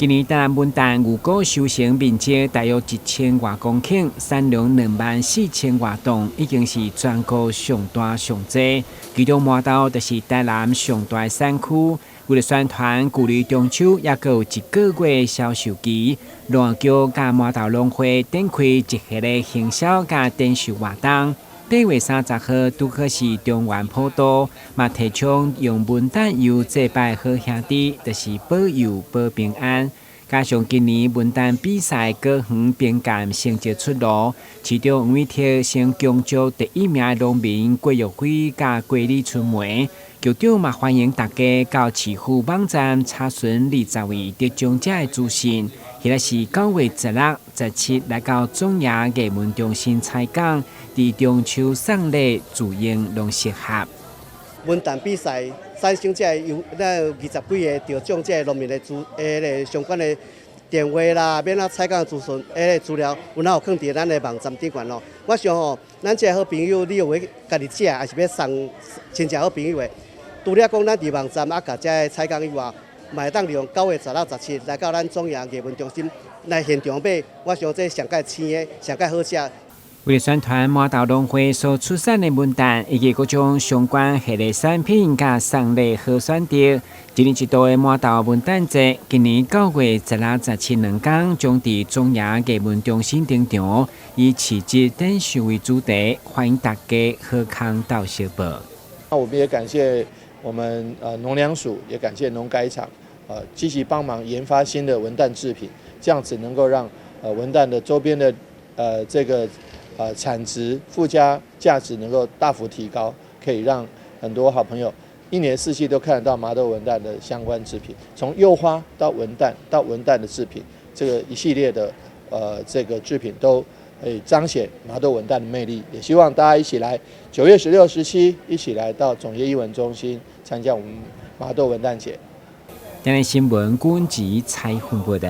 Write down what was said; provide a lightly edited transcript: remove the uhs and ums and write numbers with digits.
今年台南文旦牛果收成面积大约1000多公顷，产量24000多吨，已经是全国上大上济。其中麻豆就是台南上大产区。为了宣传，距离中秋也还有1个月销售期，龙桥甲麻豆农会展开一系列行销甲展售活动。8月30号，拄好是中元普渡，嘛提倡用文旦油祭拜好兄弟，就是保佑保平安。加上今年文旦比赛各园评鉴成绩出炉，其中每天先恭祝第1名的农民郭玉辉甲郭李春梅。局长嘛欢迎大家到市府网站查询20位得奖者的资讯。现在是9月16、17来到总野艺文中心采讲，伫中秋送礼自营农适合。文旦比赛产生者有20几个得奖者农民的相关的电话啦，免采讲资讯资料，有哪有放伫咱的网站顶悬咯。我想吼，咱这好朋友，你有要家己食，还是要送亲戚好朋友的？除了讲咱伫网站甲这采讲以外，嘛会当利用9月16、17来到咱总野艺文中心来现场买。我想这上界青的，上界好食。为了宣传麻豆农会所出产的文旦以及各种相关系列产品甲送礼好选择，今年一度的麻豆文旦节，今年9月16、17两天将伫总野艺文中心登场，以市集展售为主题，欢迎大家好康到小报。那我们也感谢我们农粮署，也感谢农改场，积极帮忙研发新的文旦制品，这样子能够让文旦的周边的这个产值附加价值能够大幅提高，可以让很多好朋友1年4季都看得到麻豆文旦的相关制品，从柚花到文旦到文旦的制品，这个一系列的这个制品都彰显麻豆文旦的魅力。也希望大家一起来9月16、17一起来到总业艺文中心参加我们麻豆文旦节。今日新闻，阮吉采访报道。